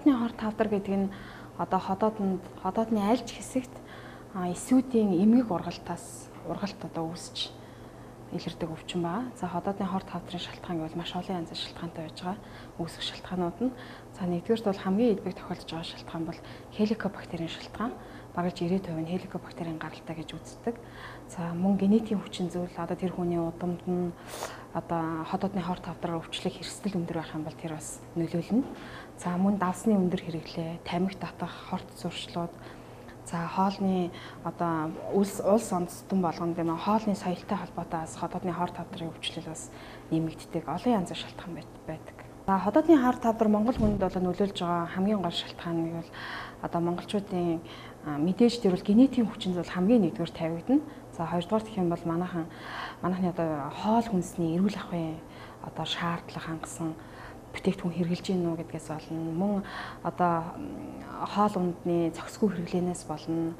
хотоодны хорт тавдар гэдэг нь одоо хотоодны аль ч хэсэгт эсүүдийн эмгэг ургалт одоо үүсч илэрдэг өвчин байна. За хотоодны хорт тавдрын шалтгаан гэвэл маш олон янзын шалтгаантай байж байгаа. Үүсэх шалтгаанууд нь за нэгдүгээрт бол хамгийн илбэг тохиолдож байгаа шалтгаан бол хеликобактерийн шалтгаан. Бараг 90% нь хеликобактерийн гаралтай гэж үздэг. За мөн генетикийн хүчин зүйл одоо тэр хүний удамд нь одоо хотоодны хорт тавдраар өвчлөх хэрэгсэл өндөр байх юм бол тэр бас нөлөөлнө. За мөн давсны өндөр хэрэглээ, тамхи татах, хорт зуршлууд, за хоолны одоо улс ондстон болгонд юм хоолны соёлтой холбоотой бас хотоодны хорт тавдрын өвчлөл бас нэмэгддэг. Олон янзын шалтгаан байдаг. За хотоодны хорт тавдар Монгол хүнд бол нөлөөлж байгаа хамгийн гол шалтгаан нь бол одоо монголчуудын мэдээж тэр бол генетикийн хүчин зүйл хамгийн нэгдүгээр тавигдана. За хоёрдугаар гэх юм бол манайхны одоо хоол хүнсний эрүүл ахуйн одоо шаардлага хангасан бүтээгдэхүүн хэрэгжилж гин үү гэдгээс болно. Мөн одоо хоол ундны зохисгүй хэрэглэнээс болно.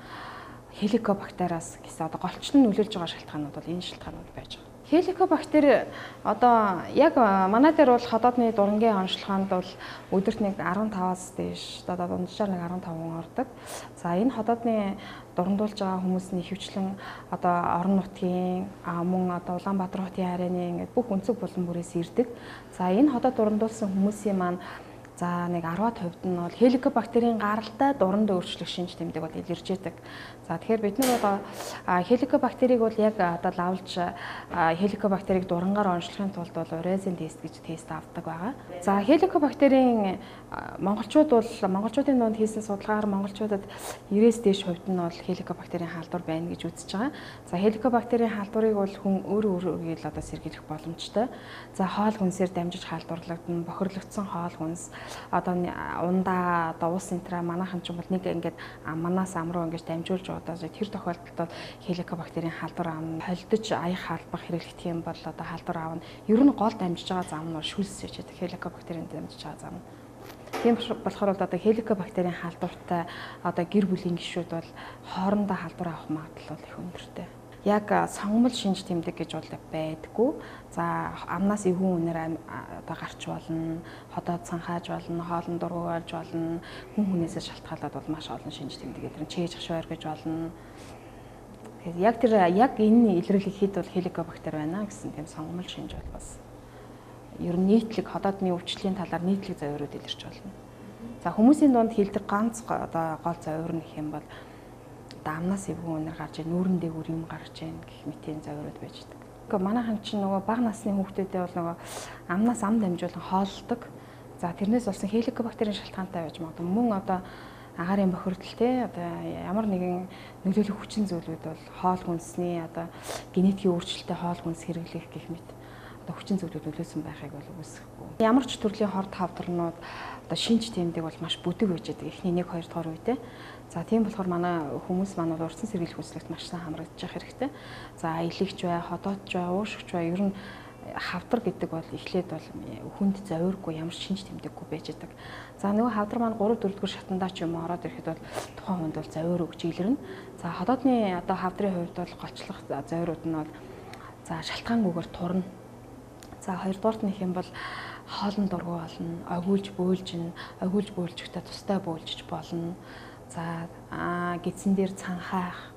Хеликобактериас гэсэн одоо голчлон нөлөөлж байгаа шалтгаанууд бол энэ шалтгаанууд байж байгаа. Хеликобактер одоо яг манай дээр бол хотоодны дурангийн онцлогоонд бол өдөрт нэг 15-аас дээш одоо дунджаар нэг 15 хүн ордог. За энэ хотоодны дурандуулж байгаа хүмүүсийн ихэвчлэн одоо орон нутгийн мөн одоо Улаанбаатар хотын харьяаны ингээд бүх өнцөг булан бүрээс ирдэг. За энэ хотоод дурандуулсан хүмүүсийн маань за нэг 10% нь бол хеликобактерийн гаралтай дуранд өөрчлөх шинж тэмдэг бол илэрж байдаг. За тэгэхээр бид нар бол хеликобактерийг бол яг одоо лавлж хеликобактерийг дурангаар онцлохын тулд бол урезин тест гэж тест авдаг байгаа. За хеликобактерийн монголчуудын дунд хийсэн судалгаагаар монголчуудад 90-с дээш хувьд нь бол хеликобактерийн халдвар байна гэж үзэж байгаа. За хеликобактерийн халдварыг бол хүн өөрөөр одоо сэргийлэх боломжтой. За хоол хүнсээр дамжиж халдварлагдана, бохирлогдсон хоол хүнс одоо ундаа одоо уус энтра манайхан ч бол нэг ингээд манаас ам руу ингэж дамжуулж одоо тэр тохиолдолд бол хеликобактерийн халдвар аавна. Холдож аях халбах хэрэглэх юм бол одоо халдвар аавна. Ер нь гол дамжиж байгаа зам нь бол шүлс гэж байдаг. Хеликобактерийн дамжиж байгаа зам. Тийм болохоор одоо хеликобактерийн халдвартай одоо гэр бүлийн гишүүд бол хоорондоо халдвар авах магадлал бол их өндөртэй. Яг сонгомл шинж тэмдэг гэж бол байдаггүй. За амнаас эвгүй үнээр одоо гарч болно, хотоод санхааж болно, хоолн дургу болж болно, хүн хүнээсээ шалтгаалаад бол маш олон шинж тэмдэг эдгээр чээж хшвар гэж болно. Тэгэхээр яг энэ илрэл ихэд бол хеликобактер байна гэсэн тийм сонгомл шинж бол бас ер нь нийтлэг хотоодны өвчлөлийн талаар нийтлэг завьрууд илэрч болно. За хүмүүсийн дунд хилдэг ганц одоо гол завьр нь гэх юм бол амнаас эвгүй үнээр гарч ийн, нүүрэн дээгүүр юм гарч ийн гэх мэтийн завьрууд байж байгаа. Гэхдээ манайхан чинь нөгөө бага насны хүүхдүүдээ бол нөгөө амнаас ам дамжуулан хооллдог. За тэрнээс болсон хеликобактерийн шалтгаантай байж магадгүй. Мөн одоо агаарын бохирдол те одоо ямар нэгэн нөлөөлөх хүчин зүйлүүд бол хоол хүнсний одоо генетикийн өөрчлөлттэй хоол хүнс хэрэглэх гэх мэт одоо хүчин зүйлүүд нөлөөсөн байхыг бол үүсэхгүй. Ямар ч төрлийн хорт хавдрнууд одоо шинж тэмдэг бол маш бүдэг байж байгаа. Эхний 1-2 дугаар үедээ. За тийм болохоор манай хүмүүс маань бол урдсан сэргийлэх хүслэгт маш сайн хамрагдчих хэрэгтэй. За аялэгч бай, хотоодч бай, уушгч бай ер нь хавдар гэдэг бол эхлээд бол хүнд завиургүй ямар шинж тэмдэггүй байж байгаа. За нөгөө хавдар маань 3-4 дугаар шатандаа ч юм ороод ирэхэд бол тухайн хүнд бол завиур өгч илэрнэ. За хотоодны одоо хавдрын хувьд бол голчлох завиурууд нь бол за шалтгаангүйгээр турна. За хоёрдугаарт нь их юм бол хоолн дургу болно, огиулж бөөлжөхтэй тустай бөөлжиж болно. За гидсэн дээр цанхаах,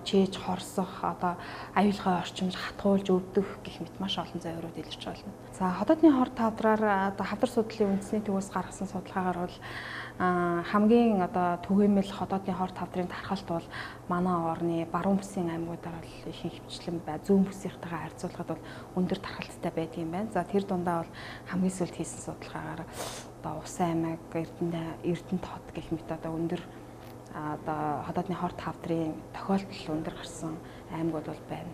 чээж хорсох, одоо аюулгай орчимж хатгуулж өвдөх гэх мэт маш олон завьрууд илэрч байна. За хотоодны хорт хавдраар одоо хавдар судлалын үндэсний төвөөс гаргасан судалгаагаар бол хамгийн одоо түгээмэл хотоодны хорт хавдрын тархалт бол манай орны баруун бүсийн аймагуудаар бол их хөвчлэн зүүн бүсийнхтэйгээ харьцуулахад бол өндөр тархалттай байдаг юм байна. За тэр дундаа бол хамгийн сүүлд хийсэн судалгаагаар одоо Усан аймаг, Эрдэнэт хот гэх мэт одоо өндөр одоо хотоодны хорт хавдрын тохиолдол өндөр гарсан аймагуд бол байна.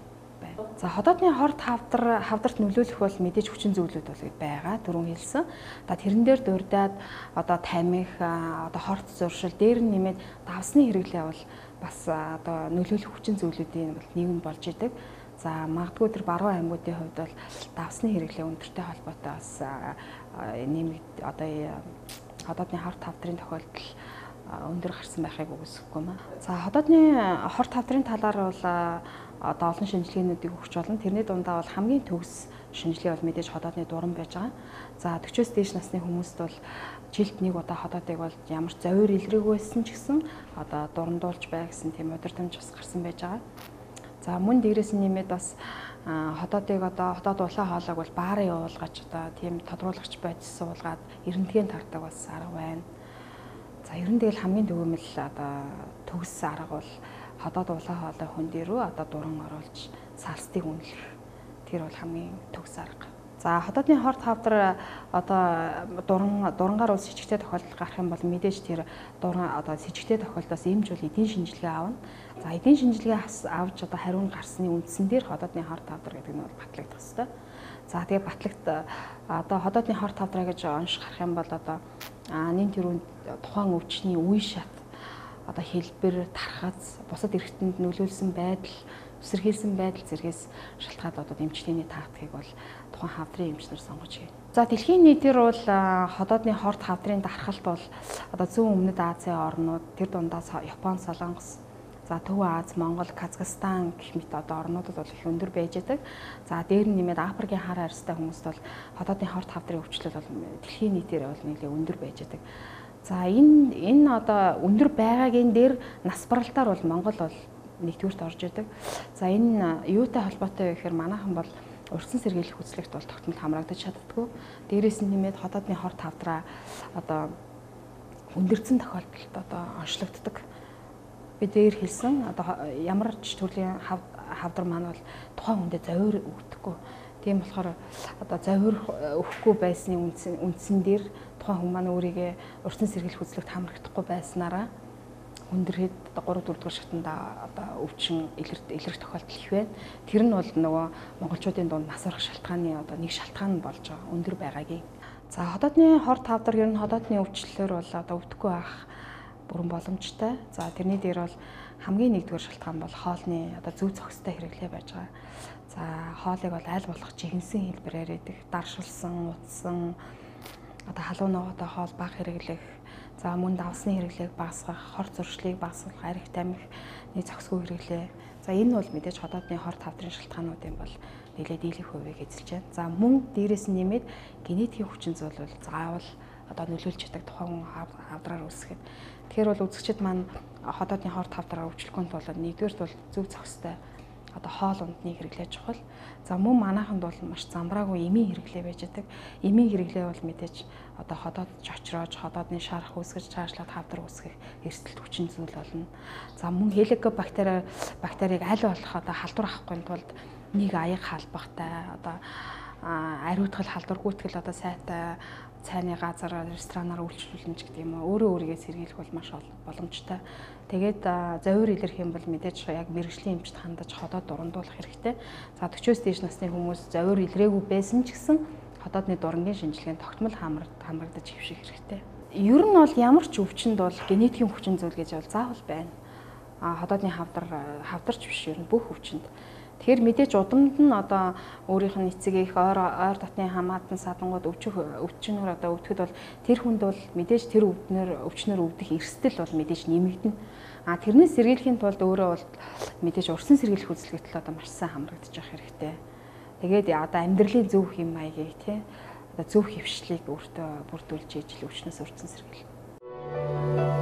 За хотоодны хорт хавдарт нөлөөлөх бол мэдээж хүчин зүйлүүд бол байгаа түрүүн хэлсэн. Одоо тэрэн дээр дурдаад одоо тамхи одоо хорт зуршил дээр нь нэмээд давсны хэрэглээ бол бас одоо нөлөөлөх хүчин зүйлүүдийн нэг нь болж идэг. За магадгүй тэр баруун аймагуудын хувьд бол давсны хэрэглээ өндөртэй холбоотой бас нэмэгд одоо хотоодны хорт хавдрын тохиолдол өндөр гарсан байхыг үгүйсэхгүй маа. За хотоодны хорт хавдрын талаар бол одоо олон шинжилгээнүүдийг өгч болно. Тэрний дундаа бол хамгийн төгс шинжилгээ бол мэдээж ходоодны дуран байж байгаа. За 40-с дээш насны хүмүүст бол жилд нэг удаа ходоодыг бол ямар ч зовир илрээгүй байсан ч гэсэн одоо дурандуулж бай гэсэн тийм удирдамж бас гарсан байж байгаа. За мөн дээрээс нь нэмээд бас ходоодыг одоо ходоод улаан хоолойг бол баараа явуулгаж одоо тийм тодруулагч байдс суулгаад эрентгэн тардаг бас арга байна. За ер нь тэгэл хамгийн төгөөмөл одоо төгс арга бол ходоод улаан хоолой хөндий рүү одоо дуран оруулж салстыг үнэлэх. Тэр бол хамгийн төгс арга. За ходоодны хорт хавдар одоо дурангаар ус сичгтэй тохиолдол гарах юм бол мэдээж тэр дуран одоо сичгтэй тохиолдолоос эмч бол эдийн шинжилгээ аавна. За эдийн шинжилгээ авч одоо хариу гарсны үндсэн дээр ходоодны хорт хавдар гэдэг нь бол батлагдах ёстой. За тэгээ одоо ходоодны хорт хавдраа гэж онш гарах юм бол одоо нэн тэрүүнд тухайн өвчний үе шат одоо хэлбэр, тархац, бусад эрхтэнд нөлөөлсөн байдал, үсэрхийлсэн байдал зэргээс шалтгаад одоо эмчилгээний таагдахыг бол тухайн хавдрын эмч нар сонгож байна. За дэлхийн нийтээр бол ходоодны хорт хавдрын дархалт бол одоо зүүн өмнөд Азийн орнууд, тэр дундаас Япон, Солонгос, за Төв Аз, Монгол, Казахстан гэх мэт одоо орнуудад бол их өндөр байж байгаа. За дээр нь нэмээд Африкийн хар арьстай хүмүүст бол ходоодны хорт хавдрын өвчлөл бол дэлхийн нийтээр бол нэлээд өндөр байж байгаа. За энэ одоо өндөр байгаагийн дээр нас баралтаар бол Монгол бол нэгдүгüрт орж идэг. За энэ юутай холбоотой вэ гэхээр манайхан бол урьдчилан сэргийлэх үзлэгт бол тогтмол хамрагдаж чаддаггүй. Дээрээс нь нэмээд ходоодны хорт хавдраа одоо өндөрцөн тохиолдолд одоо онцлогддог. Би дээр хэлсэн одоо ямар ч төрлийн хавдар маань бол тухайн хүндээ зовир өгдөггүй. Тийм болохоор одоо зовир өгөхгүй байсны үндсэн дээр тухайн хүн маань өөрийгөө урьдчилан сэргийлэх үзлэгт хамрагдахгүй байснараа хүндрэхэд 3-4 дугаар шатанда одоо өвчин илэрх тохиолдол их байна. Тэр нь бол нөгөө монголчуудын дунд нас барах шалтгааны одоо нэг шалтгаан болж байгаа өндөр байгаагийн. За ходоодны хорт хавдар ер нь ходоодны өвчлөлөөр бол одоо өвдөхгүй байх бүрэн боломжтой. За тэрний дээр бол хамгийн нэгдүгээр шалтгаан бол хоолны одоо зөв зохистой хэрэглээ байж байгаа. За хоолыг бол аль болох жигэнсэн хэлбэрээр идэх, даршилсан, утсан одоо халуун ногоотой хоол бага хэрэглэх, за мөн давсны хэрэглээг багасгах, хор зуршлыг багасгах, арх тамхины зохисгүй хэрэглээ. За энэ бол мэдээж ходоодны хорт хавдрын шалтгаанууд юм бол нэлээд дийлэх хувийг эзэлж байна. За мөн дээрээс нь нэмээд генетикийн хүчин зүйл бол заавал одоо нөлөөлж чаддаг тухайн хавдраар үүсгэхэд. Тэгэхээр бол үзэгчид маань ходоодны хорт хавдраар өвчлөхөнд бол нэгдүгээрт бол зөв зохистой одоо хоол ундны хэрэглээ чухал. За мөн манайханд бол маш замбраагүй эмийн хэрэглээ байж байгаа. Эмийн хэрэглээ бол мэдээж одоо ходоод чочроож, ходоодны шарах үүсгэж цаашлаад хавдар үүсгэх эрсдэлт хүчин зүйл болно. За мөн хеликобактерийг аль болох одоо халдвар авахгүй тулд нэг аяг халбахтай одоо ариутгал халдвар гүйтгэл одоо сайтай цайны газар ресторанаар үйлчлүүлнэ ч гэдэг юм уу. Өөрөө өөрийгөө сэргийлэх бол маш боломжтой. Тэгээд зовир илэрх юм бол мэдээж яг мэрэгжлийн эмчт хандаж ходоод дурандуулах хэрэгтэй. За 40-с дээш насны хүмүүс зовир илрээгүй байсан ч гэсэн ходоодны дурангийн шинжилгээнд тогтмол хамрагдаж хэвших хэрэгтэй. Ер нь бол ямар ч өвчнөд бол генетикийн хүчин зүйл гэж бол заавал байна. Ходоодны хавдарч биш ер нь бүх өвчнөд. Тэгэхээр мэдээж удамд нь одоо өөрийнх нь эцэг их ойр дотны хамаатан садангууд өвчнөр одоо өвдөхөд бол тэр хүнд бол мэдээж тэр өвчнөр өвдөх эрсдэл бол мэдээж нэмэгдэнэ. Тэрнээс сэргийлэхийн тулд өөрөө бол мэдээж урьдчилан сэргийлэх үзлэгт л одоо маш сайн хамрагдаж явах хэрэгтэй. Тэгээд одоо амьдралын зөв хэм маягийг одоо зөв хөвшлийг өөртөө бүрдүүлж ижил өвчнөөс урьдчилан сэргийлнэ.